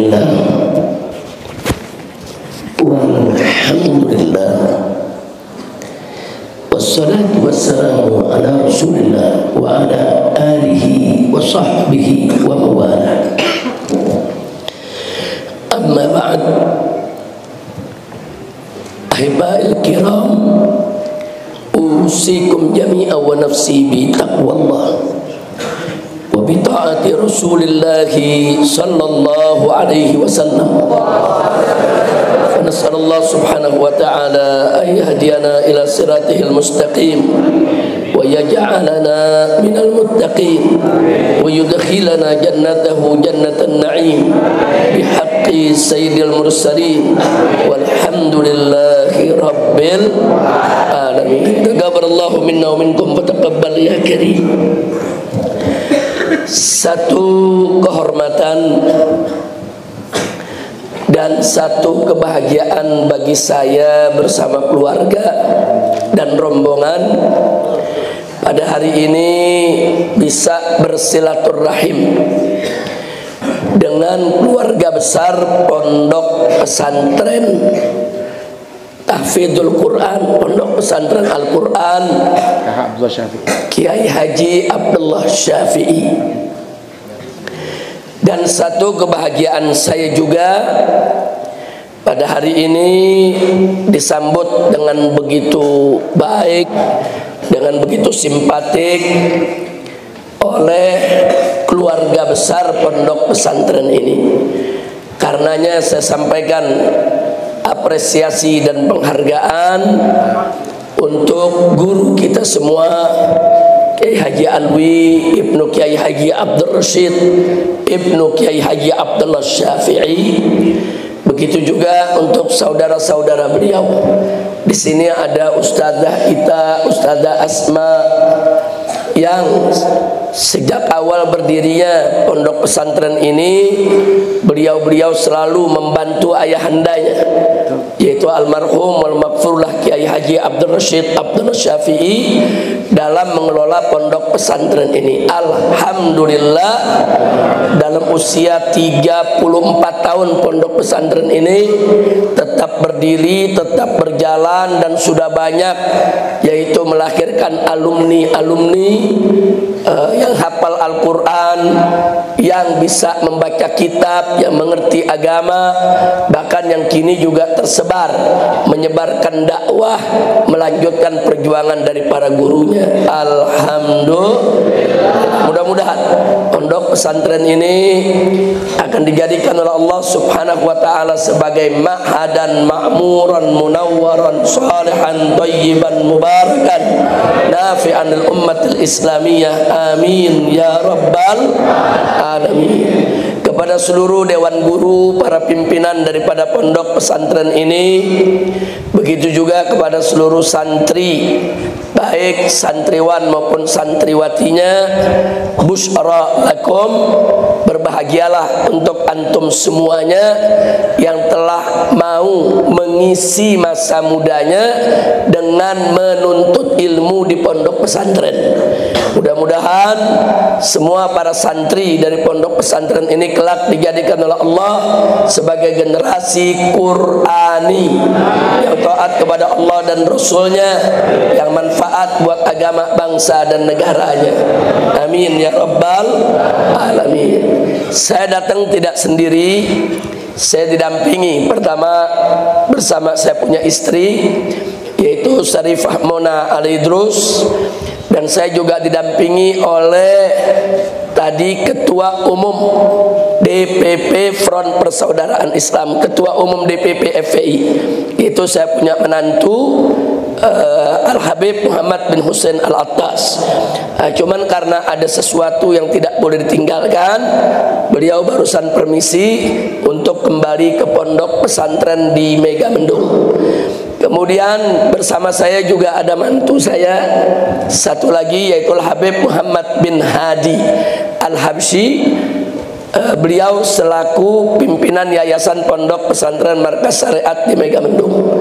Bismillah. Walhamdulillah. Wassalatu wassalamu ala Rasulillah wa ala alihi wa sahbihi wa mawalah. Amma ba'd. Ahiba'il kiram, usikum jami'a wa nafsi bi taqwallah wa bi ta'ati Rasulillah sallallahu alaihi wasallam. Fa nas'alullah subhanahu wa ta'ala ay yahdiyana ila siratihil mustaqim wa yaj'alana minal muttaqin wa yudkhilana jannatahu jannatan na'im bihaqqi sayyidil mursalin walhamdulillahi rabbil alamin. Taqabbalallahu minna wa minkum wa taqabbal ya karim. Satu kehormatan dan satu kebahagiaan bagi saya bersama keluarga dan rombongan pada hari ini bisa bersilaturahim dengan keluarga besar Pondok Pesantren Tahfidzul Quran, Pondok Pesantren Al-Quran Kiai Haji Abdullah Syafi'i. Dan satu kebahagiaan saya juga pada hari ini disambut dengan begitu baik, dengan begitu simpatik oleh keluarga besar Pondok Pesantren ini. Karenanya saya sampaikan apresiasi dan penghargaan untuk guru kita semua, Kiai Haji Alwi Ibnu Kiai Haji Abdul Rashid Ibnu Kiai Haji Abdullah Syafi'i. Begitu juga untuk saudara-saudara beliau. Di sini ada Ustazah Ita, Ustazah Asma, yang sejak awal berdirinya pondok pesantren ini beliau-beliau selalu membantu ayahandanya, yaitu almarhum wal maghfurlah Kiai Haji Abdul Rashid Abdullah Syafi'i dalam mengelola pondok pesantren ini. Alhamdulillah, dalam usia 34 tahun pondok pesantren ini tetap berdiri, tetap berjalan, dan sudah banyak yaitu melahirkan alumni-alumni yang hafal Al-Quran, yang bisa membaca kitab, yang mengerti agama, bahkan yang kini juga tersebar menyebarkan dakwah, melanjutkan perjuangan dari para gurunya. Alhamdulillah. Mudah-mudahan pondok pesantren ini akan dijadikan oleh Allah subhanahu wa ta'ala sebagai ma'hadan ma'muran munawwaran salihan tayyiban mubarakan nafi'an lil ummatil islamiyah, amin ya rabbal alamin. Kepada seluruh dewan guru, para pimpinan daripada pondok pesantren ini, begitu juga kepada seluruh santri, baik santriwan maupun santriwatinya, busyra lakum, berbahagialah untuk antum semuanya yang telah mau mengisi masa mudanya dengan menuntut ilmu di pondok pesantren. Mudah-mudahan semua para santri dari pondok pesantren ini kelak dijadikan oleh Allah sebagai generasi Qur'ani yang taat kepada Allah dan Rasulnya, yang manfaat buat agama, bangsa dan negaranya. Amin ya rabbal alamin. Saya datang tidak sendiri, saya didampingi pertama bersama saya punya istri, yaitu Syarifah Mona Alidrus, dan saya juga didampingi oleh tadi Ketua Umum DPP Front Persaudaraan Islam, Ketua Umum DPP FPI, itu saya punya menantu Al-Habib Muhammad bin Hussein Al-Attas. Cuman karena ada sesuatu yang tidak boleh ditinggalkan, beliau barusan permisi untuk kembali ke pondok pesantren di Megamendung. Kemudian bersama saya juga ada mantu saya satu lagi, yaitu Al-Habib Muhammad bin Hadi Al-Habsyi. Beliau selaku pimpinan Yayasan Pondok Pesantren Markas Syariat di Megamendung.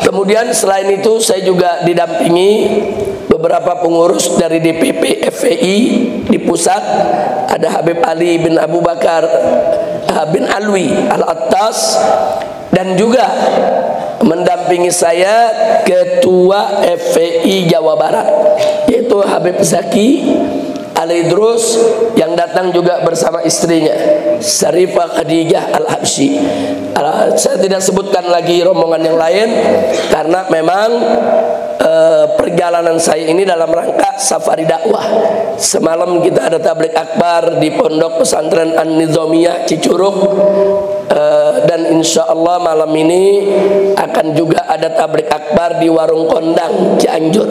Kemudian selain itu saya juga didampingi beberapa pengurus dari DPP FPI di pusat. Ada Habib Ali bin Abu Bakar bin Alwi Al-Attas, dan juga mendampingi saya Ketua FPI Jawa Barat, yaitu Habib Zaki Al-Idrus, yang datang juga bersama istrinya Syarifah Khadijah Al-Habsyi. Saya tidak sebutkan lagi rombongan yang lain karena memang perjalanan saya ini dalam rangka safari dakwah. Semalam kita ada tabligh akbar di Pondok Pesantren An-Nizamiyah Cicurug, dan insya Allah malam ini akan juga ada tabligh akbar di Warung Kondang Cianjur,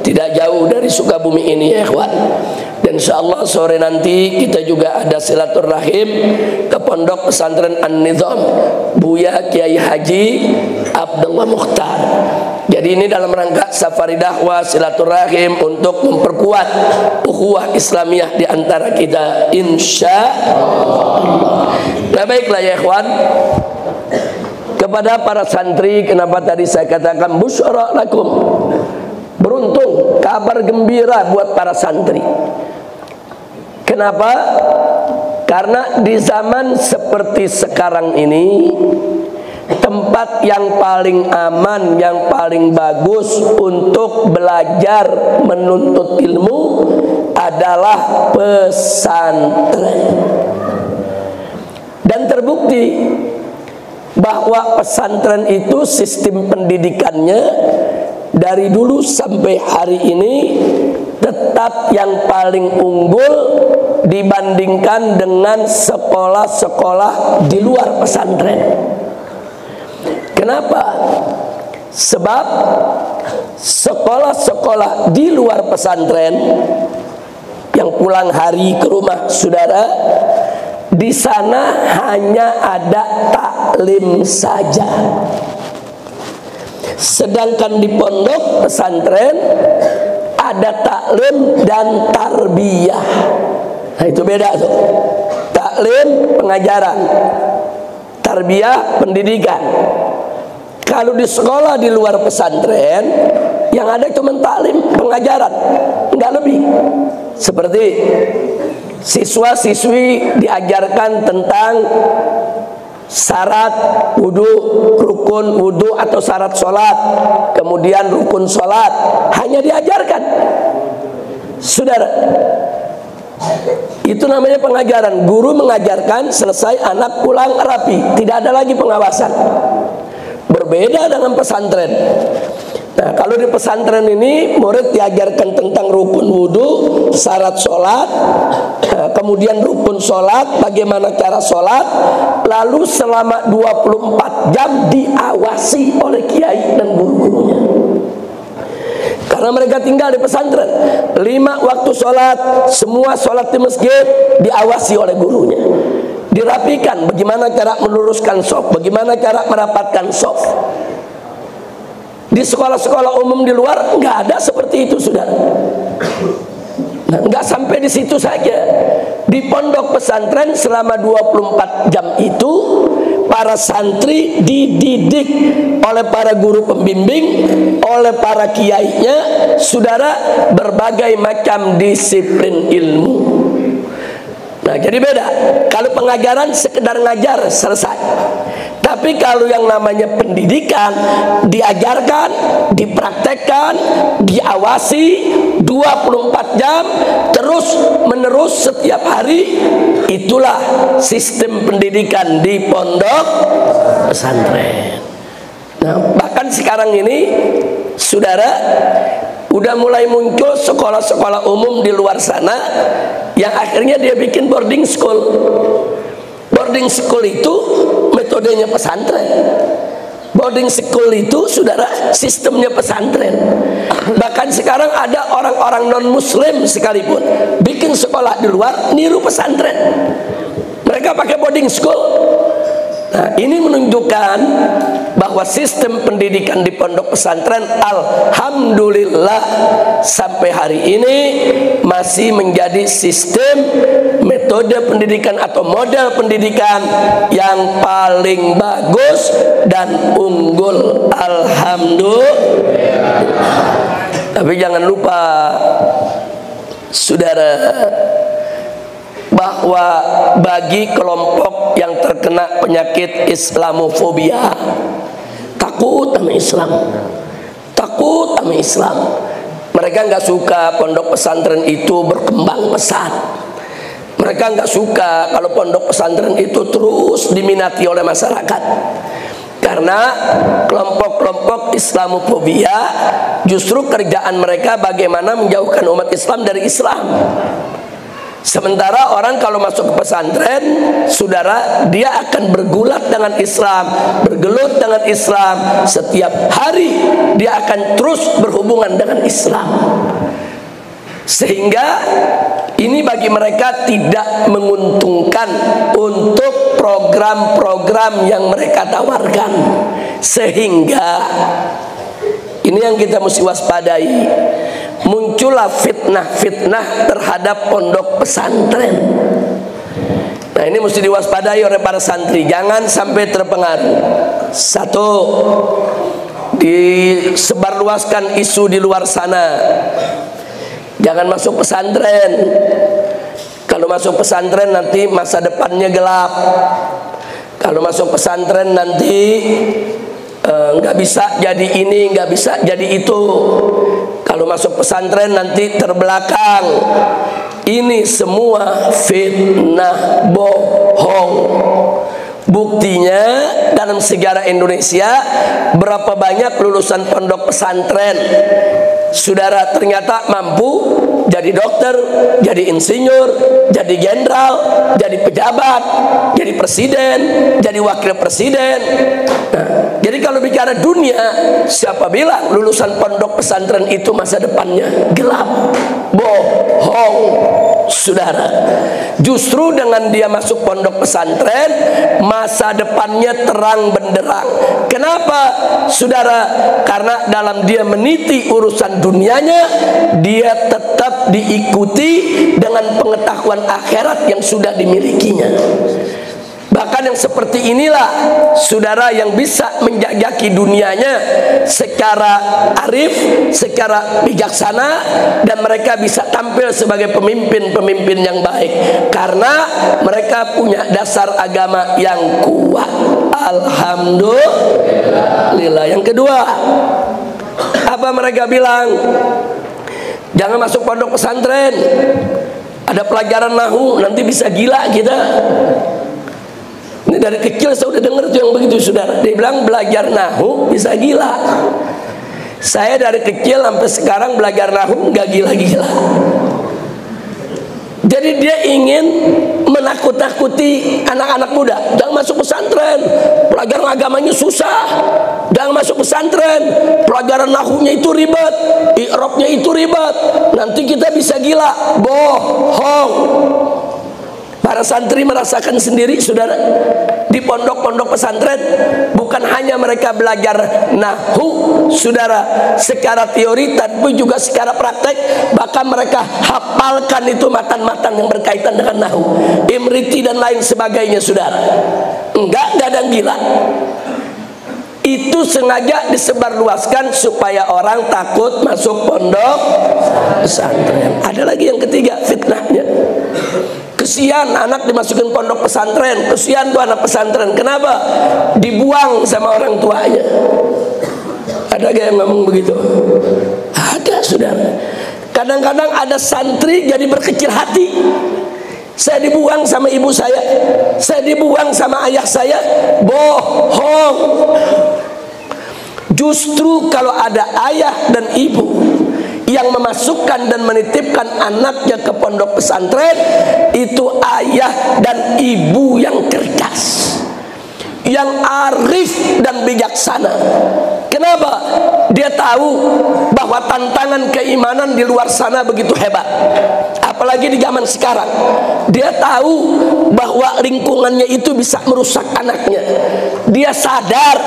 tidak jauh dari Sukabumi ini ya ikhwan. Dan insya Allah sore nanti kita juga ada silaturahim ke Pondok Pesantren An-Nizam Buya Kiai Haji Abdullah Mukhtar. Jadi ini dalam rangka safari dakwah silaturahim untuk memperkuat ukhuwah Islamiyah di antara kita insya Allah. Nah baiklah ya ikhwan, kepada para santri, kenapa tadi saya katakan busyara lakum, beruntung, kabar gembira buat para santri. Kenapa? Karena di zaman seperti sekarang ini, tempat yang paling aman, yang paling bagus untuk belajar menuntut ilmu adalah pesantren. Dan terbukti bahwa pesantren itu sistem pendidikannya dari dulu sampai hari ini tetap yang paling unggul dibandingkan dengan sekolah-sekolah di luar pesantren. Kenapa? Sebab sekolah-sekolah di luar pesantren yang pulang hari ke rumah saudara, di sana hanya ada taklim saja. Sedangkan di pondok pesantren ada taklim dan tarbiyah. Nah itu beda tuh. Taklim pengajaran, tarbiyah pendidikan. Kalau di sekolah di luar pesantren yang ada cuma taklim pengajaran, enggak lebih. Seperti siswa-siswi diajarkan tentang syarat wudu, rukun wudu atau syarat sholat, kemudian rukun sholat, hanya diajarkan. Saudara, itu namanya pengajaran. Guru mengajarkan, selesai anak pulang rapi, tidak ada lagi pengawasan. Berbeda dengan pesantren. Nah, kalau di pesantren ini murid diajarkan tentang rukun wudu, syarat sholat, kemudian rukun sholat, bagaimana cara sholat, lalu selama 24 jam diawasi oleh kiai dan guru-gurunya. Karena mereka tinggal di pesantren, 5 waktu sholat, semua sholat di masjid diawasi oleh gurunya. Dirapikan bagaimana cara meluruskan shaf, bagaimana cara merapatkan shaf. Di sekolah-sekolah umum di luar nggak ada seperti itu, saudara. Nah, nggak sampai di situ saja. Di pondok pesantren selama 24 jam itu para santri dididik oleh para guru pembimbing, oleh para kiainya, saudara, berbagai macam disiplin ilmu. Nah, jadi beda. Kalau pengajaran sekedar ngajar selesai. Tapi kalau yang namanya pendidikan, diajarkan, dipraktekkan, diawasi 24 jam terus menerus setiap hari, itulah sistem pendidikan di pondok pesantren. Nah, bahkan sekarang ini saudara, udah mulai muncul sekolah-sekolah umum di luar sana yang akhirnya dia bikin boarding school. Boarding school itu metodenya pesantren. Boarding school itu saudara sistemnya pesantren. Bahkan sekarang ada orang-orang non muslim sekalipun bikin sekolah di luar niru pesantren. Mereka pakai boarding school. Nah, ini menunjukkan bahwa sistem pendidikan di pondok pesantren alhamdulillah sampai hari ini masih menjadi sistem metode pendidikan atau model pendidikan yang paling bagus dan unggul, alhamdulillah. Tapi jangan lupa saudara, bahwa bagi kelompok yang terkena penyakit Islamofobia, takut sama Islam, takut sama Islam, mereka nggak suka pondok pesantren itu berkembang pesat. Mereka nggak suka kalau pondok pesantren itu terus diminati oleh masyarakat. Karena kelompok-kelompok Islamofobia justru kerjaan mereka bagaimana menjauhkan umat Islam dari Islam. Sementara orang kalau masuk ke pesantren, saudara, dia akan bergulat dengan Islam, bergelut dengan Islam. Setiap hari dia akan terus berhubungan dengan Islam. Sehingga ini bagi mereka tidak menguntungkan untuk program-program yang mereka tawarkan. Sehingga ini yang kita mesti waspadai, muncullah fitnah-fitnah terhadap pondok pesantren. Nah, ini mesti diwaspadai oleh para santri, jangan sampai terpengaruh. Satu, disebarluaskan isu di luar sana, jangan masuk pesantren. Kalau masuk pesantren nanti masa depannya gelap. Kalau masuk pesantren nanti nggak bisa jadi ini, nggak bisa jadi itu. Kalau masuk pesantren nanti terbelakang. Ini semua fitnah, bohong. Buktinya dalam sejarah Indonesia, berapa banyak lulusan pondok pesantren, saudara, ternyata mampu jadi dokter, jadi insinyur, jadi jenderal, jadi pejabat, jadi presiden, jadi wakil presiden. Nah, jadi kalau bicara dunia, siapa bilang lulusan pondok pesantren itu masa depannya gelap? Bohong, saudara. Justru dengan dia masuk pondok pesantren, masa depannya terang benderang. Kenapa, saudara? Karena dalam dia meniti urusan dunianya, dia tetap diikuti dengan pengetahuan akhirat yang sudah dimilikinya. Bahkan yang seperti inilah, saudara, yang bisa menjajaki dunianya secara arif, secara bijaksana, dan mereka bisa tampil sebagai pemimpin-pemimpin yang baik karena mereka punya dasar agama yang kuat. Alhamdulillah. Yang kedua, apa mereka bilang? Jangan masuk pondok pesantren, ada pelajaran nahwu, nanti bisa gila kita. Ini dari kecil saya udah dengar tuh yang begitu, saudara. Dia bilang belajar nahwu bisa gila. Saya dari kecil sampai sekarang belajar nahwu nggak gila-gila. Jadi dia ingin menakut-nakuti anak-anak muda. Jangan masuk pesantren, pelajaran agamanya susah. Jangan masuk pesantren, pelajaran nahwunya itu ribet, i'rabnya itu ribet, nanti kita bisa gila. Bohong. Para santri merasakan sendiri, saudara, di pondok-pondok pesantren bukan hanya mereka belajar nahwu, saudara, secara teori tapi juga secara praktek. Bahkan mereka hafalkan itu matan-matan yang berkaitan dengan nahwu, imriti dan lain sebagainya, saudara. Enggak ada yang gila. Itu sengaja disebarluaskan supaya orang takut masuk pondok pesantren. Ada lagi yang ketiga, fitnahnya. Kesian anak dimasukin pondok pesantren, kesian tuh anak pesantren. Kenapa? Dibuang sama orang tuanya. Ada gak yang ngomong begitu? Ada, saudara. Kadang-kadang ada santri jadi berkecil hati. Saya dibuang sama ibu saya dibuang sama ayah saya. Bohong. Justru kalau ada ayah dan ibu yang memasukkan dan menitipkan anaknya ke pondok pesantren, itu ayah dan ibu yang cerdas, yang arif dan bijaksana. Kenapa? Dia tahu bahwa tantangan keimanan di luar sana begitu hebat, apalagi di zaman sekarang. Dia tahu bahwa lingkungannya itu bisa merusak anaknya. Dia sadar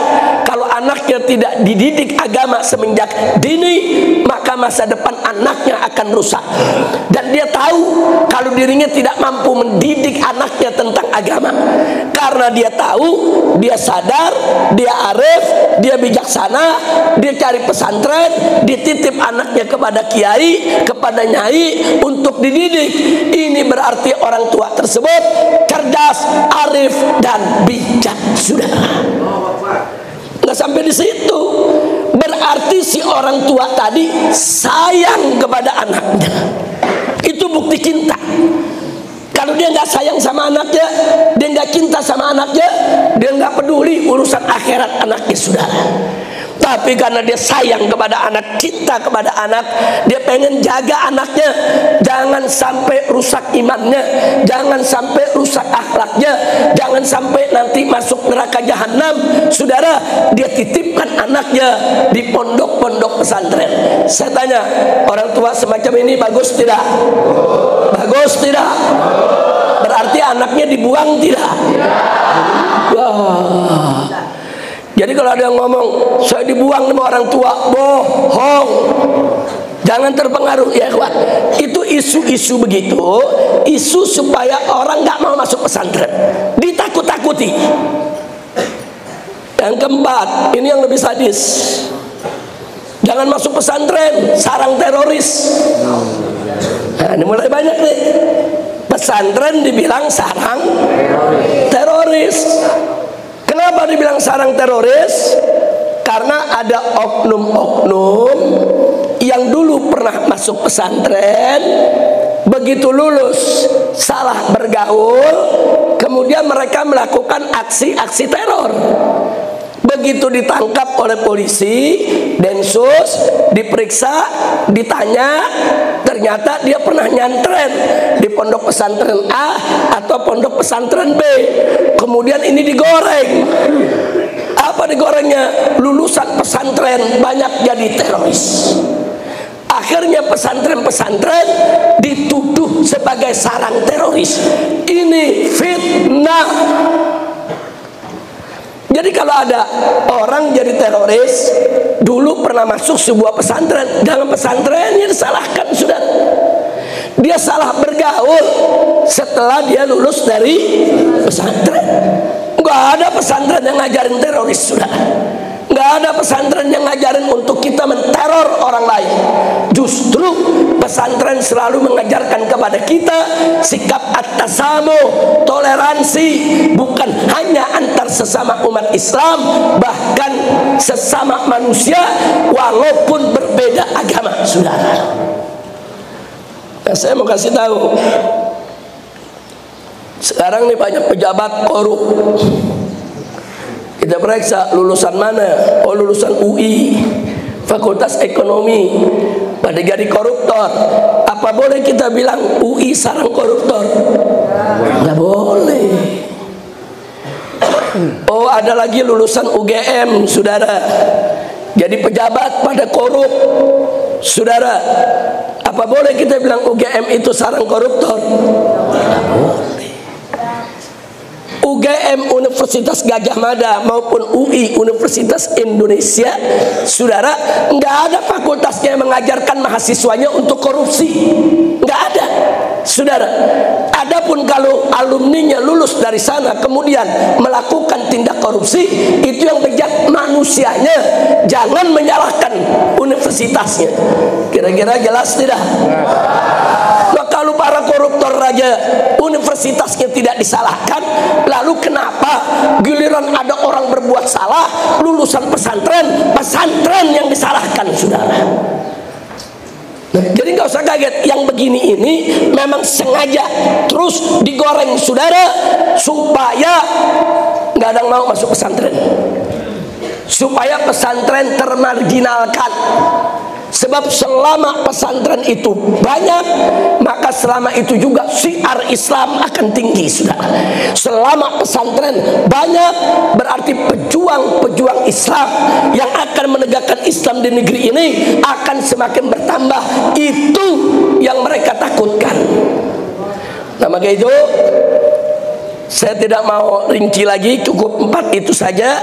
kalau anaknya tidak dididik agama semenjak dini, maka masa depan anaknya akan rusak. Dan dia tahu kalau dirinya tidak mampu mendidik anaknya tentang agama, Karena dia tahu, dia sadar, dia arif, dia bijaksana, dia cari pesantren, dititip anaknya kepada kiai, kepada nyai untuk dididik. Ini berarti orang tua tersebut cerdas, arif, dan bijak. Sudah. Nggak sampai di situ. Berarti si orang tua tadi sayang kepada anaknya. Itu bukti cinta. Kalau dia nggak sayang sama anaknya, dia nggak cinta sama anaknya, dia nggak peduli urusan akhirat anaknya, saudara. Tapi karena dia sayang kepada anak, cinta kepada anak, dia pengen jaga anaknya, jangan sampai rusak imannya, jangan sampai rusak akhlaknya, jangan sampai nanti masuk neraka jahanam. Saudara, dia titipkan anaknya di pondok-pondok pesantren. Saya tanya, orang tua semacam ini bagus tidak? Bagus tidak? Berarti anaknya dibuang tidak? Wah. Jadi kalau ada yang ngomong saya dibuang sama orang tua, bohong. Jangan terpengaruh ya kawan. Itu isu-isu begitu, isu supaya orang nggak mau masuk pesantren, ditakut-takuti. Yang keempat, ini yang lebih sadis. Jangan masuk pesantren, sarang teroris. Nah, ini mulai banyak nih. Pesantren dibilang sarang teroris. Kenapa dibilang sarang teroris? Karena ada oknum-oknum yang dulu pernah masuk pesantren, begitu lulus salah bergaul, kemudian mereka melakukan aksi-aksi teror. Begitu ditangkap oleh polisi, Densus, diperiksa, ditanya, ternyata dia pernah nyantren di pondok pesantren A atau pondok pesantren B. Kemudian ini digoreng. Apa digorengnya? Lulusan pesantren banyak jadi teroris. Akhirnya pesantren-pesantren dituduh sebagai sarang teroris. Ini fitnah. Jadi kalau ada orang jadi teroris, dulu pernah masuk sebuah pesantren, dalam pesantrennya disalahkan, sudah. Dia salah bergaul setelah dia lulus dari pesantren. Nggak ada pesantren yang ngajarin teroris, sudah. Nggak ada pesantren yang ngajarin untuk kita menteror orang lain. Justru pesantren selalu mengajarkan kepada kita sikap at-tasamu, toleransi, bukan hanya antar sesama umat Islam, bahkan sesama manusia walaupun berbeda agama, saudara. Nah, saya mau kasih tahu, sekarang nih banyak pejabat korup. Kita periksa lulusan mana? Oh, lulusan UI, Fakultas Ekonomi, pada jadi koruptor. Apa boleh kita bilang UI sarang koruptor? Nggak boleh. Oh, ada lagi lulusan UGM, saudara, jadi pejabat pada korup, saudara. Apa boleh kita bilang UGM itu sarang koruptor? Nggak boleh. UGM Universitas Gajah Mada maupun UI Universitas Indonesia, saudara, nggak ada fakultasnya yang mengajarkan mahasiswanya untuk korupsi, nggak ada, saudara. Adapun kalau alumninya lulus dari sana kemudian melakukan tindak korupsi, itu yang bijak manusianya, jangan menyalahkan universitasnya. Kira-kira jelas tidak? Nah, kalau para koruptor raja universitasnya tidak disalahkan, lalu kenapa giliran ada orang berbuat salah lulusan pesantren, pesantren yang disalahkan, saudara? Nah, jadi nggak usah kaget, yang begini ini memang sengaja terus digoreng, saudara, supaya nggak ada yang mau masuk pesantren, supaya pesantren termarginalkan. Sebab selama pesantren itu banyak, maka selama itu juga syiar Islam akan tinggi, sudah. Selama pesantren banyak, berarti pejuang-pejuang Islam yang akan menegakkan Islam di negeri ini akan semakin bertambah. Itu yang mereka takutkan. Nah, maka itu saya tidak mau rinci lagi, cukup 4 itu saja.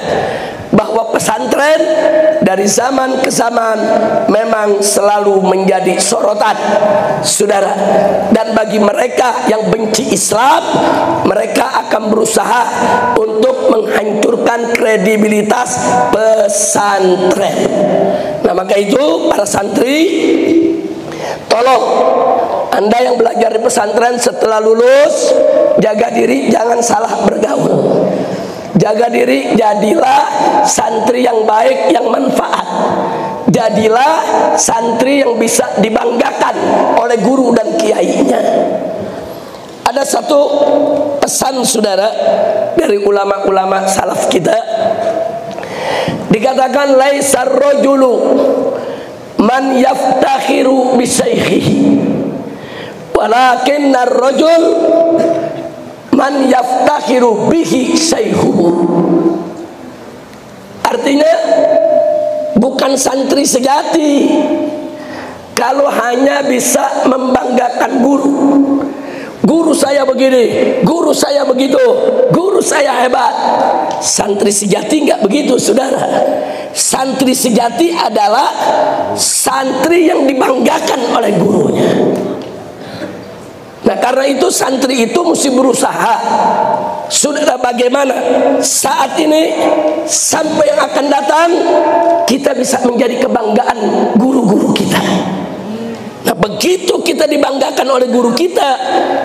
bahwa pesantren dari zaman ke zaman memang selalu menjadi sorotan, saudara. Dan bagi mereka yang benci Islam, mereka akan berusaha untuk menghancurkan kredibilitas pesantren. Nah, maka itu para santri, tolong Anda yang belajar di pesantren setelah lulus, jaga diri, jangan salah bergaul. Jaga diri, jadilah santri yang baik, yang manfaat. Jadilah santri yang bisa dibanggakan oleh guru dan kiainya. Ada satu pesan, saudara, dari ulama-ulama salaf kita. Dikatakan laisar rajulu man yaftakhiru bisaykhihi, walakinnar rajul man yaftakhiru bihi saykhuhu. Artinya, bukan santri sejati kalau hanya bisa membanggakan guru. Guru saya begini, guru saya begitu, guru saya hebat. Santri sejati enggak begitu, saudara. Santri sejati adalah santri yang dibanggakan oleh gurunya. Nah, karena itu santri itu mesti berusaha, saudara, bagaimana saat ini sampai yang akan datang kita bisa menjadi kebanggaan guru-guru kita. Nah, begitu kita dibanggakan oleh guru kita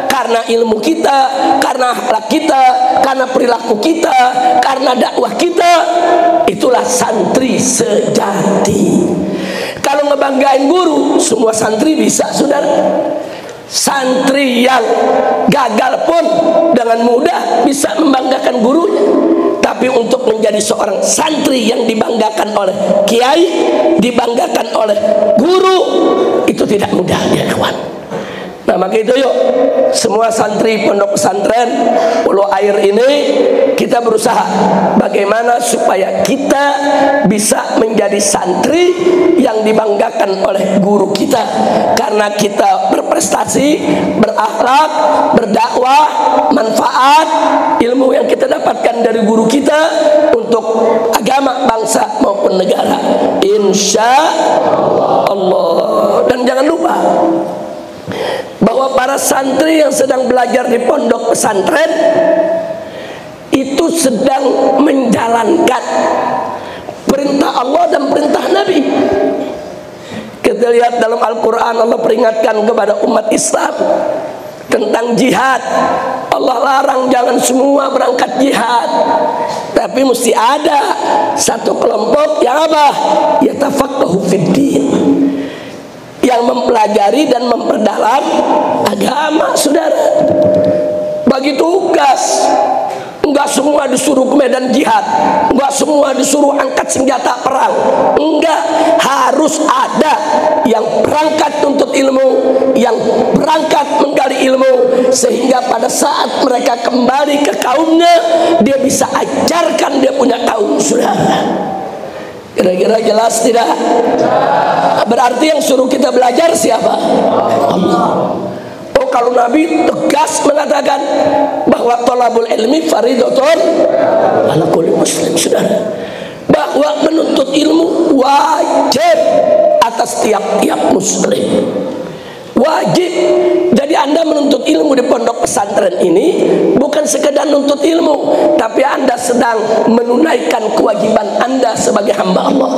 karena ilmu kita, karena akhlak kita, karena perilaku kita, karena dakwah kita, itulah santri sejati. Kalau ngebanggain guru, semua santri bisa, saudara. Santri yang gagal pun dengan mudah bisa membanggakan gurunya. Tapi untuk menjadi seorang santri yang dibanggakan oleh kiai, dibanggakan oleh guru, itu tidak mudah, ya kawan. Nah, maka itu yuk, semua santri pondok pesantren Pulau Air ini, kita berusaha bagaimana supaya kita bisa menjadi santri yang dibanggakan oleh guru kita. Karena kita berprestasi, berakhlak, berdakwah, manfaat ilmu yang kita dapatkan dari guru kita untuk agama, bangsa maupun negara, insya Allah. Dan jangan lupa bahwa para santri yang sedang belajar di pondok pesantren itu sedang menjalankan perintah Allah dan perintah Nabi. Kita lihat dalam Al-Quran, Allah peringatkan kepada umat Islam tentang jihad. Allah larang jangan semua berangkat jihad, tapi mesti ada satu kelompok yang apa? Yatafaqahu fiddin, yang mempelajari dan memperdalam agama, saudara. Bagi tugas, enggak semua disuruh ke medan jihad, enggak semua disuruh angkat senjata perang, enggak. Harus ada yang berangkat untuk ilmu, yang berangkat menggali ilmu, sehingga pada saat mereka kembali ke kaumnya, dia bisa ajarkan dia punya kaum, saudara. Kira-kira jelas tidak? Berarti yang suruh kita belajar siapa? Allah. Oh, kalau Nabi tegas mengatakan bahwa thalabul ilmi fardhatun ala kulli muslim, saudara. Bahwa menuntut ilmu wajib atas tiap-tiap muslim. Wajib. Jadi Anda menuntut ilmu di pondok pesantren ini bukan sekedar menuntut ilmu, tapi Anda sedang menunaikan kewajiban Anda sebagai hamba Allah,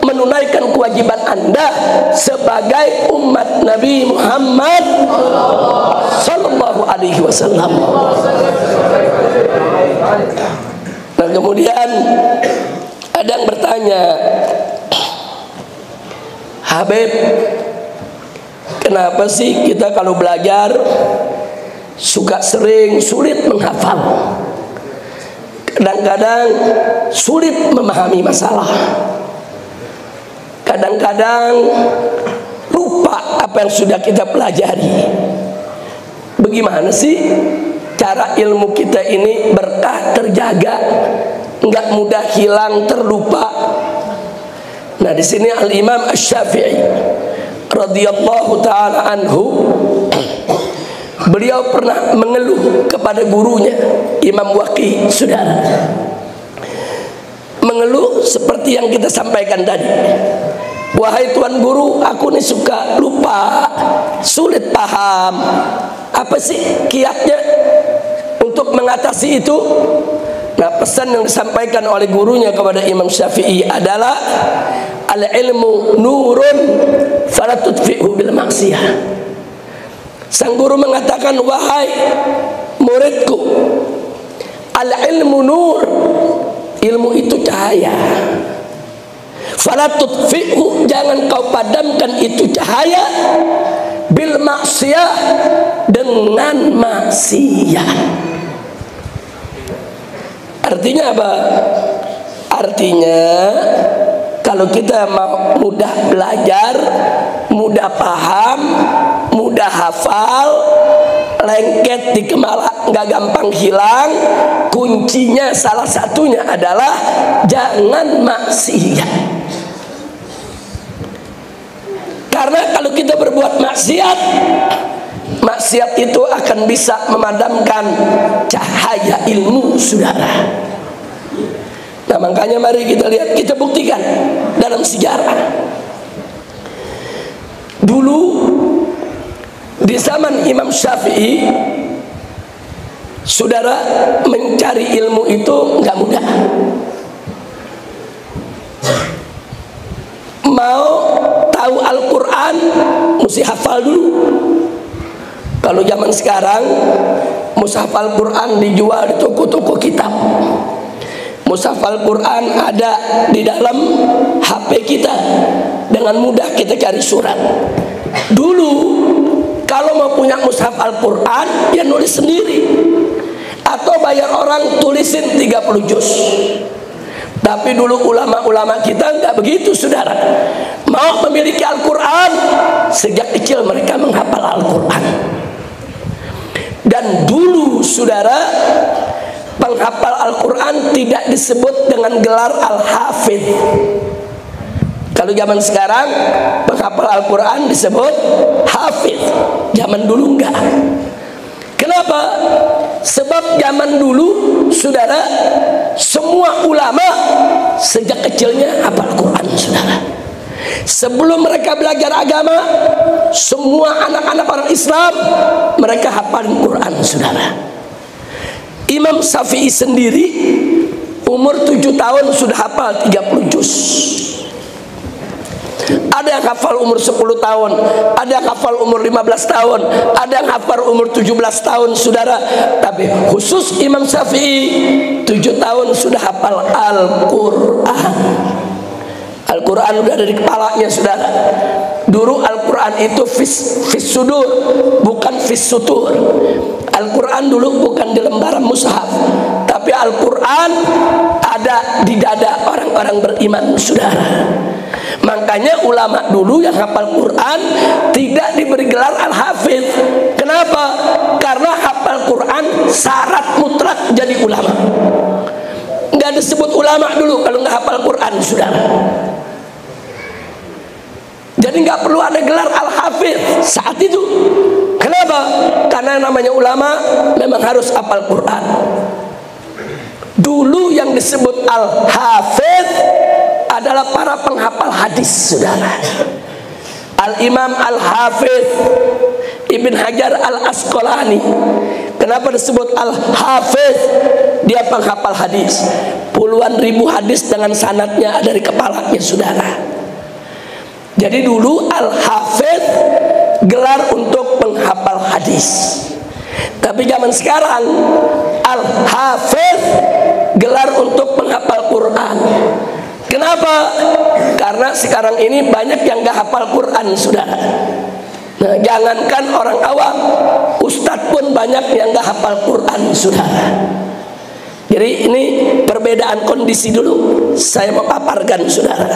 menunaikan kewajiban Anda sebagai umat Nabi Muhammad sallallahu alaihi wasallam. Nah, kemudian ada yang bertanya, Habib, kenapa sih kita kalau belajar suka sering sulit menghafal? Kadang-kadang sulit memahami masalah. Kadang-kadang lupa apa yang sudah kita pelajari. Bagaimana sih cara ilmu kita ini berkah, terjaga, enggak mudah hilang, terlupa? Nah, di sini Al-Imam Asy-Syafi'i radhiyallahu ta'ala anhu, beliau pernah mengeluh kepada gurunya Imam Waqi, saudara, mengeluh seperti yang kita sampaikan tadi. Wahai tuan guru, aku ini suka lupa, sulit paham. Apa sih kiatnya untuk mengatasi itu? Nah, pesan yang disampaikan oleh gurunya kepada Imam Syafi'i adalah al-ilmu nurun fala tudfi'hu bil maksiyah. Sang guru mengatakan, wahai muridku, al-ilmu nur, ilmu itu cahaya. Fala tudfi'hu, jangan kau padamkan itu cahaya bil maksiyah, dengan maksiat. Artinya apa? Artinya kalau kita mau mudah belajar, mudah paham, mudah hafal, lengket di kepala nggak gampang hilang, kuncinya salah satunya adalah jangan maksiat. Karena kalau kita berbuat maksiat, maksiat itu akan bisa memadamkan cahaya ilmu, saudara. Nah, makanya mari kita lihat, kita buktikan dalam sejarah. Dulu di zaman Imam Syafi'i, saudara, mencari ilmu itu nggak mudah. Mau tahu Al-Quran mesti hafal dulu. Kalau zaman sekarang mushaf Al-Quran dijual di toko-toko kitab. Mushaf Al-Quran ada di dalam HP kita, dengan mudah kita cari surat. Dulu kalau mau punya mushaf Al-Quran, ya nulis sendiri atau bayar orang tulisin 30 juz. Tapi dulu ulama-ulama kita nggak begitu, saudara. Mau memiliki Al-Quran, sejak kecil mereka menghafal Al-Quran. Dan dulu, saudara, penghafal Al-Quran tidak disebut dengan gelar Al-Hafidh. Kalau zaman sekarang penghafal Al-Quran disebut Hafidh. Zaman dulu enggak. Kenapa? Sebab zaman dulu, saudara, semua ulama sejak kecilnya hafal Quran, saudara. Sebelum mereka belajar agama, semua anak-anak orang Islam mereka hafalin Quran, saudara. Imam Syafi'i sendiri umur 7 tahun sudah hafal 30 juz. Ada yang hafal umur 10 tahun, ada yang hafal umur 15 tahun, ada yang hafal umur 17 tahun, saudara. Tapi khusus Imam Syafi'i 7 tahun sudah hafal Al-Quran. Al-Quran udah ada di kepalanya, saudara. Dulu Al-Quran itu fis sudur, bukan fis sutur. Al-Quran dulu bukan di lembaran mushaf, tapi Al-Quran ada di dada orang-orang beriman, saudara. Makanya ulama dulu yang hafal Quran tidak diberi gelar Al-Hafidh. Kenapa? Karena hafal Quran syarat mutlak jadi ulama. Nggak disebut ulama dulu kalau nggak hafal Quran, saudara. Jadi nggak perlu ada gelar Al-Hafidh saat itu. Kenapa? Karena namanya ulama memang harus hafal Quran. Dulu yang disebut Al-Hafidh adalah para penghafal hadis, saudara. Al-Imam Al-Hafidh Ibn Hajar Al-Asqalani. Kenapa disebut Al-Hafidh? Dia penghafal hadis. Puluhan ribu hadis dengan sanadnya ada di kepalanya, saudara. Jadi dulu Al-Hafidh gelar untuk penghafal hadis. Tapi zaman sekarang Al-Hafidh gelar untuk penghafal Quran. Kenapa? Karena sekarang ini banyak yang gak hafal Quran, saudara. Nah, jangankan orang awam, ustadz pun banyak yang gak hafal Quran, saudara. Jadi ini perbedaan kondisi dulu, saya mau paparkan, saudara.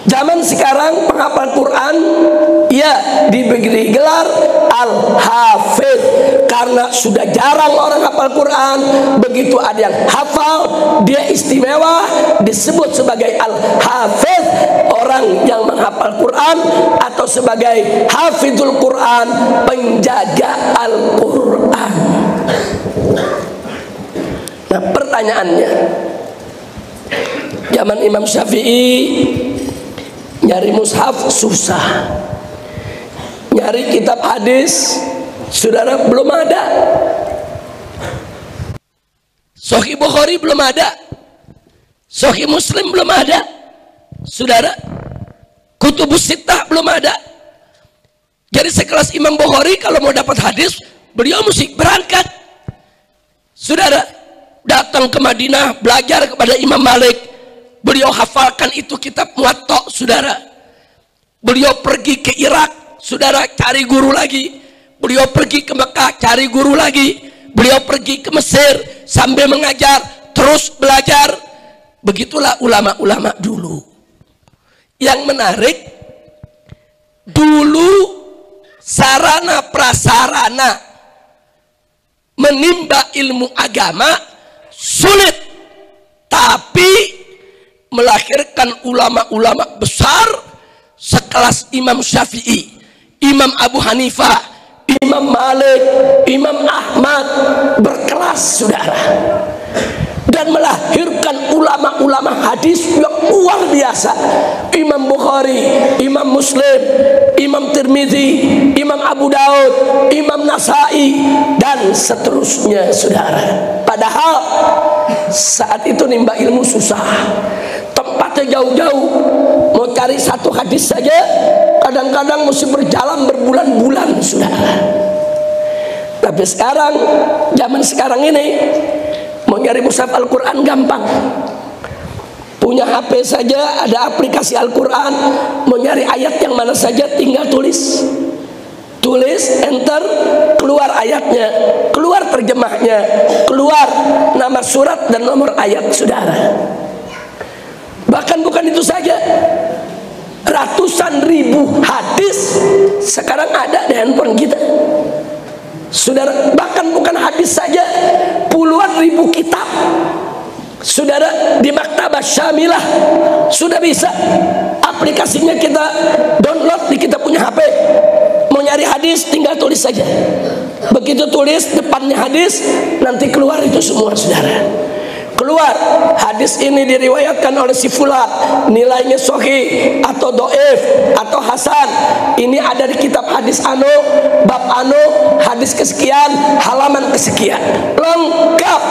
Zaman sekarang penghafal Quran ya diberi gelar Al-Hafidh karena sudah jarang orang hafal Quran. Begitu ada yang hafal, dia istimewa, disebut sebagai Al-Hafidh, orang yang menghafal Quran, atau sebagai Hafidhul Quran, penjaga Al-Quran. Nah pertanyaannya, zaman Imam Syafi'i nyari mushaf susah, nyari kitab hadis saudara belum ada, Sahih Bukhari belum ada, Sahih Muslim belum ada, saudara, Kutubus Sittah belum ada. Jadi sekelas Imam Bukhari kalau mau dapat hadis, beliau mesti berangkat, saudara, datang ke Madinah, belajar kepada Imam Malik, beliau hafalkan itu kitab Muwatta, saudara. Beliau pergi ke Irak, saudara, cari guru lagi. Beliau pergi ke Mekah, cari guru lagi. Beliau pergi ke Mesir sambil mengajar, terus belajar. Begitulah ulama-ulama dulu. Yang menarik, dulu sarana prasarana menimba ilmu agama sulit, tapi melahirkan ulama-ulama besar sekelas Imam Syafi'i, Imam Abu Hanifah, Imam Malik, Imam Ahmad, berkelas saudara, dan melahirkan ulama-ulama hadis yang luar biasa. Imam Bukhari, Imam Muslim, Imam Tirmidzi, Imam Abu Daud, Imam Nasai, dan seterusnya saudara. Padahal saat itu nimba ilmu susah, tempatnya jauh-jauh, mau cari satu hadis saja kadang-kadang mesti berjalan berbulan-bulan saudara. Tapi sekarang, zaman sekarang ini, mau nyari mushaf Al-Quran gampang. Punya HP saja ada aplikasi Al-Quran, mau nyari ayat yang mana saja tinggal tulis, enter, keluar ayatnya, keluar terjemahnya, keluar nama surat dan nomor ayat saudara. Bahkan bukan itu saja, ratusan ribu hadis sekarang ada di handphone kita saudara. Bahkan bukan hadis saja, puluhan ribu kitab saudara di Maktabah Syamilah sudah bisa. Aplikasinya kita download di kita punya HP. Mau nyari hadis tinggal tulis saja. Begitu tulis depannya hadis, nanti keluar itu semua saudara. Keluar hadis ini diriwayatkan oleh si fulan, nilainya sahih atau dhaif atau hasan, ini ada di kitab hadis anu, bab anu, hadis kesekian, halaman kesekian, lengkap.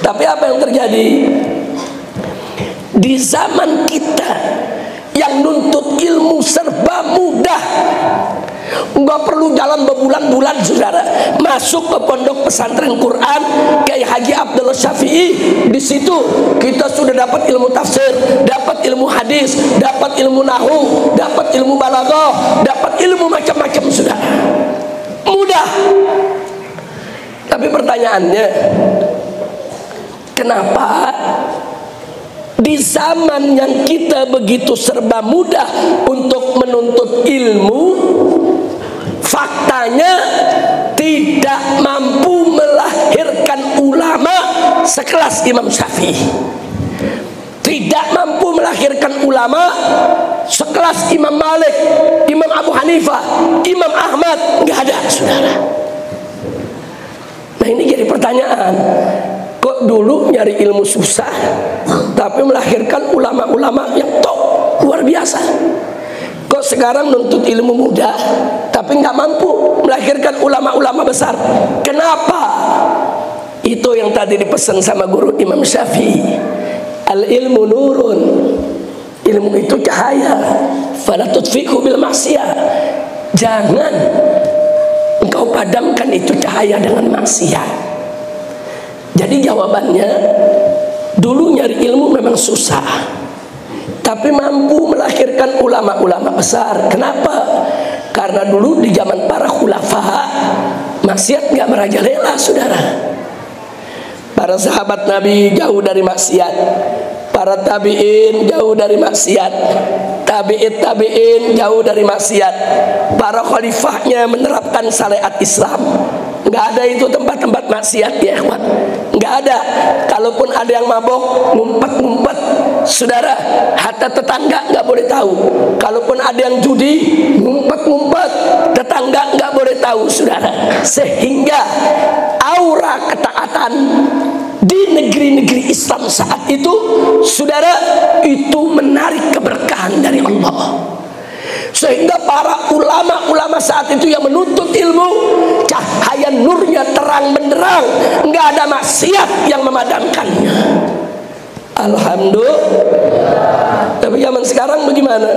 Tapi apa yang terjadi di zaman kita yang nuntut ilmu serba mudah, nggak perlu jalan berbulan-bulan saudara, masuk ke pondok pesantren Quran Kiai Haji Abdullah Syafi'i. Di situ kita sudah dapat ilmu tafsir, dapat ilmu hadis, dapat ilmu nahwu, dapat ilmu balaghah, dapat ilmu macam-macam saudara, mudah. Tapi pertanyaannya, kenapa di zaman yang kita begitu serba mudah untuk menuntut ilmu, faktanya tidak mampu melahirkan ulama sekelas Imam Syafi'i, tidak mampu melahirkan ulama sekelas Imam Malik, Imam Abu Hanifah, Imam Ahmad, nggak ada saudara. Nah ini jadi pertanyaan, kok dulu nyari ilmu susah tapi melahirkan ulama-ulama yang top luar biasa? Kok sekarang nuntut ilmu mudah tapi nggak mampu melahirkan ulama-ulama besar? Kenapa? Itu yang tadi dipesan sama guru Imam Syafi'i, al ilmu nurun, ilmu itu cahaya, fala tutfiqhu bil maksiyah, jangan engkau padamkan itu cahaya dengan maksiat. Jadi jawabannya, dulu nyari ilmu memang susah, tapi mampu melahirkan ulama-ulama besar. Kenapa? Karena dulu di zaman para khulafa, maksiat nggak merajalela saudara. Para sahabat Nabi jauh dari maksiat, para tabi'in jauh dari maksiat, tabi'in jauh dari maksiat, para khalifahnya menerapkan syariat Islam. Nggak ada itu tempat-tempat maksiat ya ikhwan, nggak ada. Kalaupun ada yang mabok, ngumpet-ngumpet saudara, hatta tetangga nggak boleh tahu. Kalaupun ada yang judi, ngumpet-ngumpet, tetangga nggak boleh tahu saudara. Sehingga aura aura ketaatan di negeri-negeri Islam saat itu, saudara, itu menarik keberkahan dari Allah. Sehingga para ulama-ulama saat itu yang menuntut ilmu, cahaya nurnya terang benderang, nggak ada maksiat yang memadamkannya. Alhamdulillah. Tapi zaman sekarang bagaimana?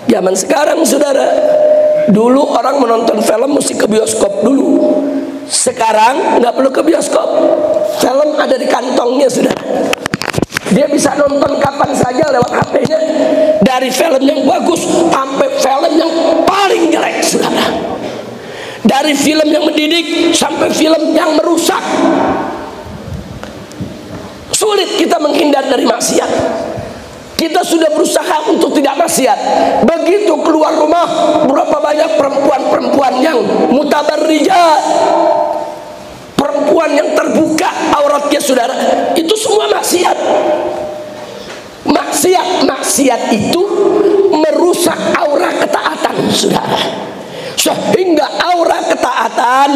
Zaman sekarang, saudara, dulu orang menonton film mesti ke bioskop dulu. Sekarang nggak perlu ke bioskop, film ada di kantongnya, saudara. Dia bisa nonton kapan saja lewat HP-nya, dari film yang bagus sampai film yang paling jelek, saudara. Dari film yang mendidik sampai film yang merusak. Sulit kita menghindar dari maksiat. Kita sudah berusaha untuk tidak maksiat. Begitu keluar rumah, berapa banyak perempuan-perempuan yang mutabarrijat, perempuan yang terbuka auratnya, saudara. Itu semua maksiat. Maksiat itu merusak aura ketaatan, saudara. Sehingga aura ketaatan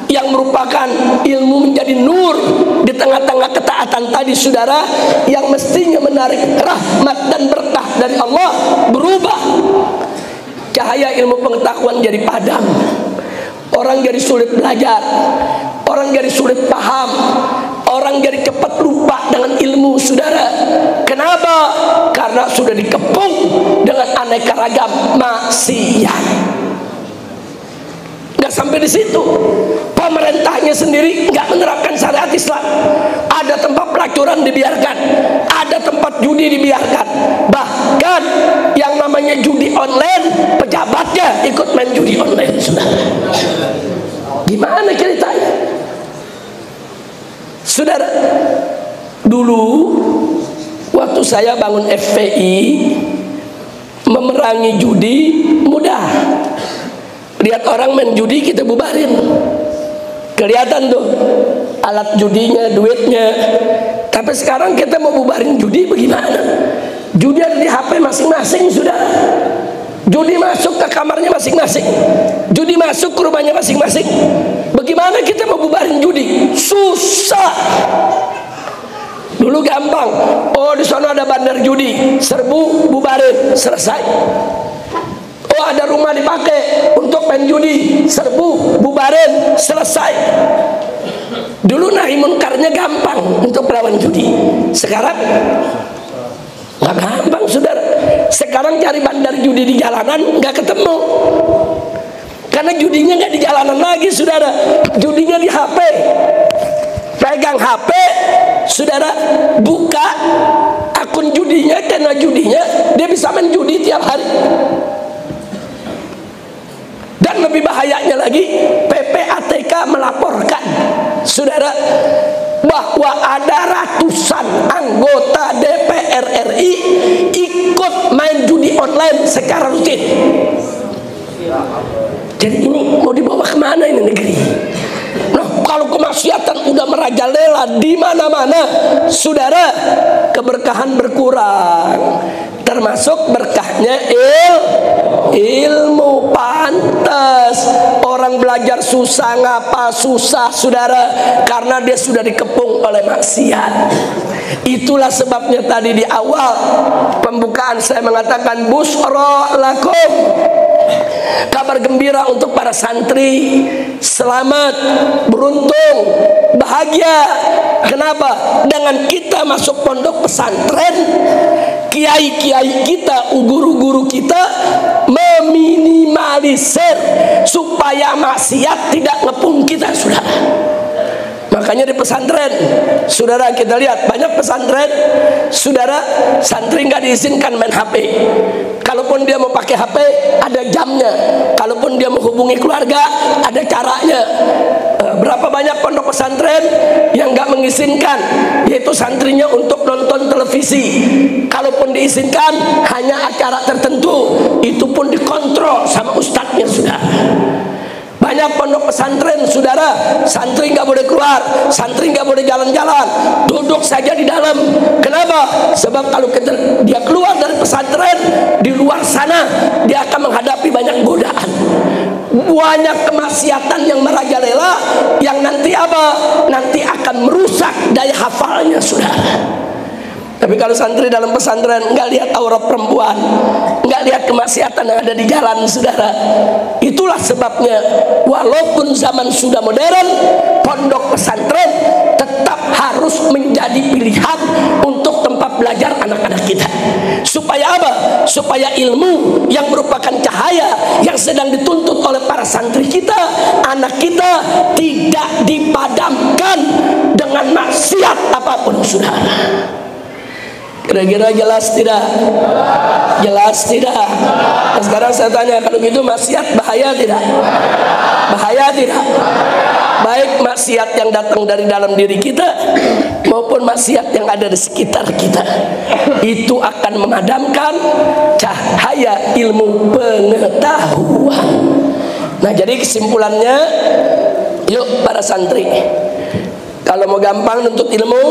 yang merupakan ilmu menjadi nur di tengah-tengah ketaatan tadi, saudara, yang mestinya menarik rahmat dan berkah dari Allah, berubah. Cahaya ilmu pengetahuan jadi padam. Orang jadi sulit belajar, orang jadi sulit paham, orang jadi cepat lupa dengan ilmu, saudara. Kenapa? Karena sudah dikepung dengan aneka ragam maksiat. Nggak sampai di situ, pemerintahnya sendiri nggak menerapkan syariat Islam. Ada tempat pelacuran dibiarkan, ada tempat judi dibiarkan, bahkan yang namanya judi online, pejabatnya ikut main judi online, saudara. Gimana ceritanya, saudara? Dulu waktu saya bangun FPI, memerangi judi mudah. Lihat orang main judi, kita bubarin. Kelihatan tuh alat judinya, duitnya. Tapi sekarang kita mau bubarin judi bagaimana? Judi ada di HP masing-masing, sudah. Judi masuk ke kamarnya masing-masing, judi masuk ke rumahnya masing-masing. Bagaimana kita mau bubarin judi? Susah. Dulu gampang. Oh, di sana ada bandar judi, serbu, bubarin, selesai. Oh, ada rumah dipakai untuk main judi, serbu, bubarin, selesai. Dulu nahi munkarnya gampang untuk melawan judi. Sekarang nggak gampang, saudara. Sekarang cari bandar judi di jalanan nggak ketemu, karena judinya nggak di jalanan lagi, saudara. Judinya di HP. Pegang HP, saudara, buka akun judinya, karena judinya dia bisa main judi tiap hari. Dan lebih bahayanya lagi, PPATK melaporkan, saudara, bahwa ada ratusan anggota DPR RI ikut main judi online secara rutin. Jadi ini mau dibawa kemana ini negeri? Nah, kalau kemaksiatan udah merajalela di mana-mana, saudara, keberkahan berkurang. Termasuk berkahnya ilmu. Pantas orang belajar susah, ngapa susah, saudara? Karena dia sudah dikepung oleh maksiat. Itulah sebabnya tadi di awal pembukaan saya mengatakan busra lakum, kabar gembira untuk para santri, selamat, beruntung, bahagia. Kenapa? Dengan kita masuk pondok pesantren, kiai-kiai kita, guru-guru kita meminimalisir supaya maksiat tidak ngepung kita, saudara. Makanya di pesantren, saudara, kita lihat banyak pesantren, saudara, santri nggak diizinkan main HP. Kalaupun dia mau pakai HP, ada jamnya. Kalaupun dia mau hubungi keluarga, ada caranya. Berapa banyak pondok pesantren yang nggak mengizinkan, yaitu santrinya untuk nonton televisi. Kalaupun diizinkan, hanya acara tertentu. Itu pun dikontrol sama ustadznya, sudah. Banyak pondok pesantren, saudara, santri nggak boleh keluar, santri nggak boleh jalan-jalan, duduk saja di dalam. Kenapa? Sebab kalau dia keluar dari pesantren, di luar sana dia akan menghadapi banyak godaan, banyak kemaksiatan yang merajalela, yang nanti akan merusak daya hafalnya, saudara. Tapi kalau santri dalam pesantren nggak lihat aurat perempuan, nggak lihat kemaksiatan yang ada di jalan, saudara. Itulah sebabnya walaupun zaman sudah modern, pondok pesantren tetap harus menjadi pilihan untuk tempat belajar anak-anak kita. Supaya apa? Supaya ilmu yang merupakan cahaya yang sedang dituntut oleh para santri kita, anak kita, tidak dipadamkan dengan maksiat apapun, saudara. Kira-kira jelas tidak? Jelas tidak? Nah, sekarang saya tanya, kalau gitu maksiat bahaya tidak? Bahaya tidak? Baik maksiat yang datang dari dalam diri kita maupun maksiat yang ada di sekitar kita, itu akan memadamkan cahaya ilmu pengetahuan. Nah, jadi kesimpulannya, yuk para santri, kalau mau gampang nuntut ilmu,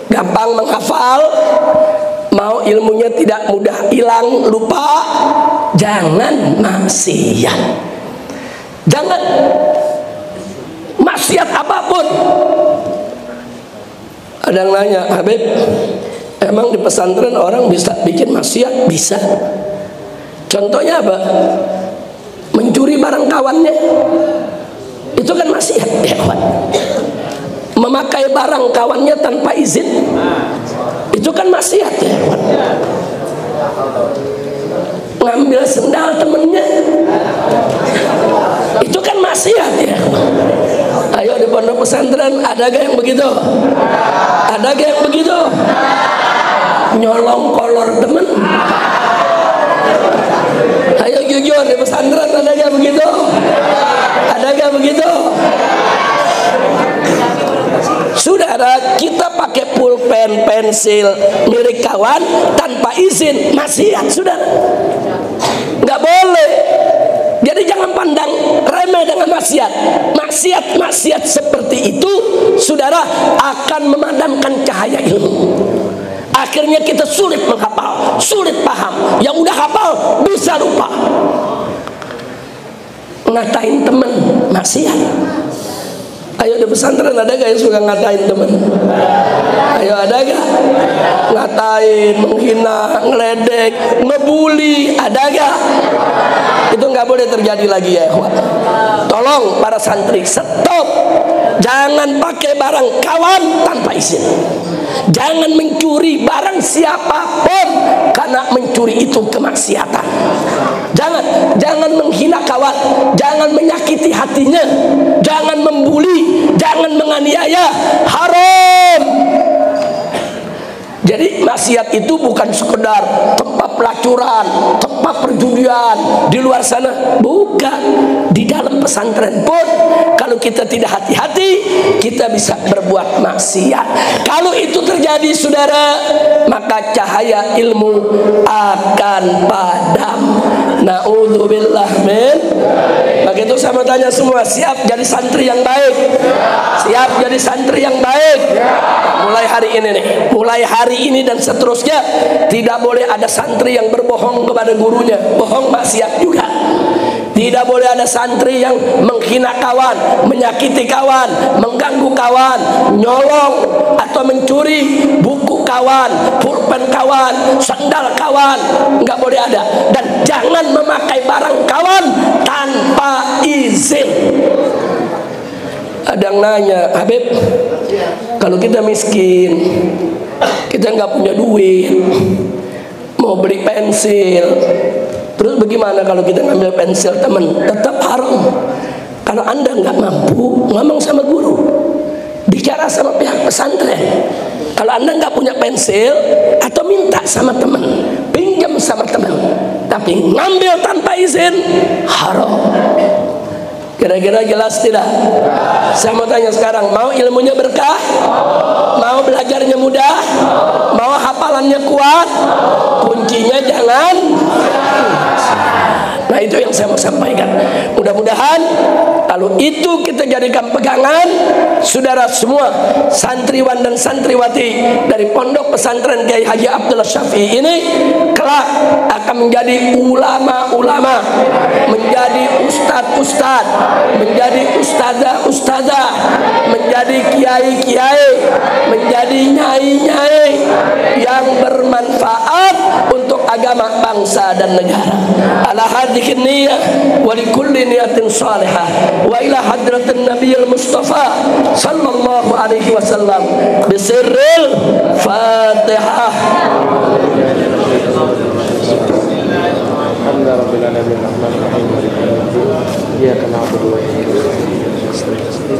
gampang menghafal, mau ilmunya tidak mudah hilang, lupa, jangan maksiat. Jangan maksiat apapun. Ada yang nanya, Habib, emang di pesantren orang bisa bikin maksiat? Bisa. Contohnya apa? Mencuri barang kawannya, itu kan maksiat, ya kawan. Memakai barang kawannya tanpa izin, itu kan maksiat, ya kawan. Ngambil sendal temennya, itu kan maksiat, ya kawan. Ayo di pondok pesantren ada gak yang begitu? Ada gak yang begitu? Nyolong kolor temen. Ayo jujur, di pesantren ada gak begitu? Ada gak begitu? Saudara, kita pakai pulpen, pensil milik kawan tanpa izin, maksiat, saudara. Nggak boleh. Jadi jangan pandang remeh dengan maksiat. Maksiat seperti itu, saudara, akan memadamkan cahaya ilmu. Akhirnya kita sulit menghafal, sulit paham. Yang udah hafal bisa lupa. Ngatain teman, maksiat. Ayo di pesantren ada gak yang suka ngatain teman? Ayo ada gak? Ngatain, menghina, ngeledek, ngebully, ada gak? Itu nggak boleh terjadi lagi, ya. Tolong para santri, stop. Jangan pakai barang kawan tanpa izin. Jangan mencuri barang siapapun, karena mencuri itu kemaksiatan. Jangan menghina kawan, jangan menyakiti hatinya, jangan membuli, jangan menganiaya, haram. Jadi maksiat itu bukan sekedar tempat pelacuran, tempat perjudian di luar sana, bukan. Di dalam pesantren pun kalau kita tidak hati-hati, kita bisa berbuat maksiat. Kalau itu terjadi, saudara, maka cahaya ilmu akan padam. Na'udzubillah min. Maka itu saya mau tanya semua, siap jadi santri yang baik? Siap jadi santri yang baik? Mulai hari ini nih, mulai hari ini dan seterusnya, tidak boleh ada santri yang berbohong kepada gurunya, bohong maksiat juga. Tidak boleh ada santri yang menghina kawan, menyakiti kawan, mengganggu kawan, nyolong atau mencuri buku kawan, pulpen kawan, sandal kawan. Nggak boleh ada. Dan jangan memakai barang kawan tanpa izin. Ada yang nanya, Habib, kalau kita miskin, kita nggak punya duit, mau beli pensil, terus bagaimana kalau kita ngambil pensil teman? Tetap haram. Kalau Anda nggak mampu, ngomong sama guru, bicara sama pihak pesantren. Kalau Anda nggak punya pensil, atau minta sama teman, pinjam sama teman, tapi ngambil tanpa izin, haram. Kira-kira jelas tidak? Saya mau tanya sekarang, mau ilmunya berkah? Mau belajarnya mudah? Mau hafalannya kuat? Kuncinya jangan. Nah, itu yang saya mau sampaikan. Mudah-mudahan kalau itu kita jadikan pegangan, saudara semua, santriwan dan santriwati dari Pondok Pesantren Kiai Haji Abdullah Syafi'i ini kelak akan menjadi ulama-ulama, menjadi ustadz-ustadz, menjadi ustazah-ustazah, menjadi kiai kiai-kiai, menjadi nyai-nyai yang bermanfaat untuk agama, bangsa dan negara. Ala hadhihi niyyah wa likulli niyatin salihah wa ila hadratin nabiyil mustafa sallallahu alaihi wasallam bisirril Fatihah. Alhamdulillah rabbil alamin iyyaka na'budu wa iyyaka nasta'in.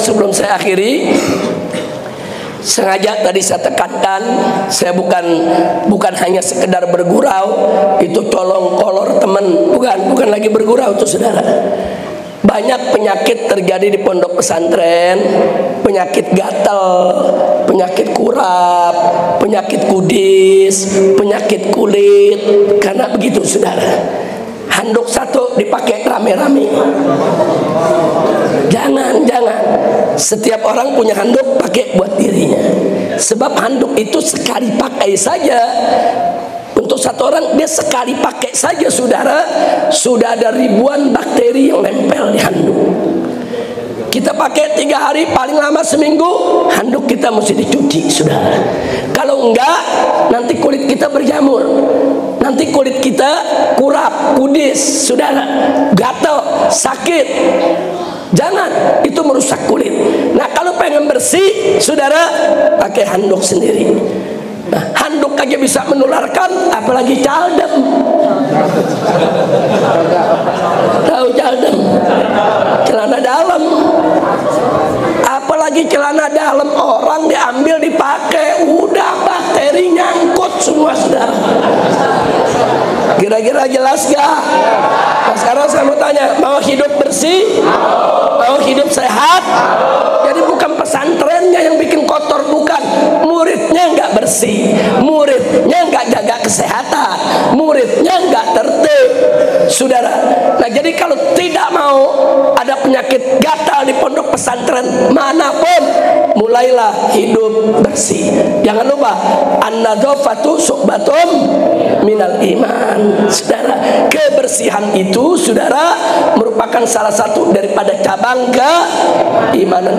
Sebelum saya akhiri, sengaja tadi saya tekankan, saya bukan hanya sekedar bergurau, itu colong kolor teman, bukan lagi bergurau tuh saudara. Banyak penyakit terjadi di pondok pesantren, penyakit gatal, penyakit kurap, penyakit kudis, penyakit kulit, karena begitu saudara. Handuk satu dipakai rame-rame. Jangan. Setiap orang punya handuk pakai buat dirinya. Sebab handuk itu sekali pakai saja. Untuk satu orang dia sekali pakai saja saudara, sudah ada ribuan bakteri yang nempel di handuk. Kita pakai 3 hari, paling lama seminggu, handuk kita mesti dicuci saudara. Kalau enggak, nanti kulit kita berjamur, nanti kulit kita kurap, kudis saudara, gatal, sakit. Jangan, itu merusak kulit. Nah kalau pengen bersih saudara, pakai handuk sendiri. Nah, handuk aja bisa menularkan, apalagi caldem. Tahu caldem? Celana dalam. Apalagi celana dalam orang diambil dipakai, udah bakteri nyangkut semua saudara. Kira-kira jelas gak? Nah, sekarang saya mau tanya, mau hidup bersih? Mau hidup sehat? Jadi bukan pesantrennya yang bikin kotor, bukan. Muridnya nggak bersih, muridnya nggak jaga kesehatan, muridnya nggak tertib, saudara. Nah jadi kalau tidak mau ada penyakit gatal di pondok pesantren manapun, mulailah hidup bersih. Jangan lupa, an-nadzafatu syu'batun minal iman, saudara. Kebersihan itu saudara merupakan salah satu daripada cabang keimanan.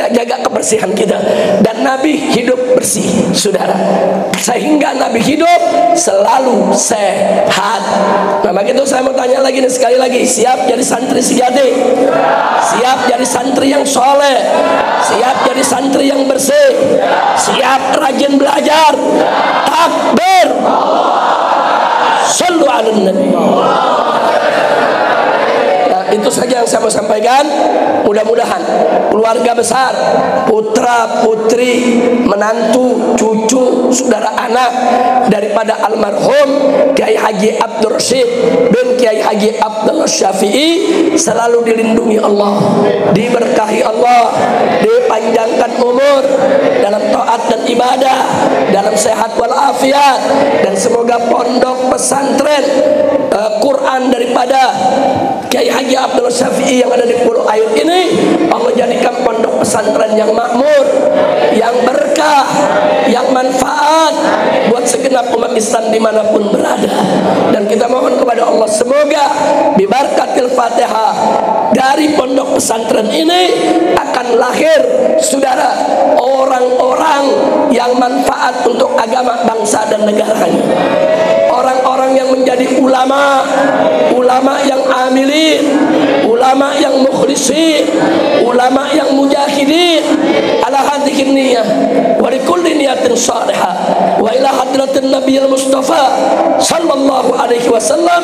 Jaga kebersihan kita. Dan Nabi hidup bersih saudara, sehingga Nabi hidup selalu sehat. Nah maka itu saya mau tanya lagi nih, sekali lagi, siap jadi santri sejati? Siap jadi santri yang soleh? Siap jadi santri yang bersih? Siap rajin belajar? Takbir! Shallu ala nabi. Nah itu saja yang saya mau sampaikan. Mudah-mudahan keluarga besar, putra putri, menantu, cucu, saudara anak daripada almarhum Kiai Haji Abdul Rashid bin Kiai Haji Abdul Syafi'i selalu dilindungi Allah, diberkahi Allah, dipanjangkan umur dalam taat dan ibadah, dalam sehat walafiat, dan semoga pondok pesantren Quran daripada Kiai Haji Abdul Syafi'i yang ada di Pulau Air ini Allah jadikan pondok pesantren yang makmur, yang berkah, yang manfaat buat segenap umat Islam dimanapun berada. Dan kita mohon kepada Allah semoga bibarakatil Fatihah dari pondok pesantren ini akan lahir saudara orang-orang yang manfaat untuk agama, bangsa dan negaranya. Orang-orang yang menjadi ulama, ulama yang amilin, ulama yang mukhlisin, ulama yang mujahidin. Ala hadhihi niyyah wa likulli niyatin salihah wa ila hadratin nabiyil mustafa sallallahu alaihi wasallam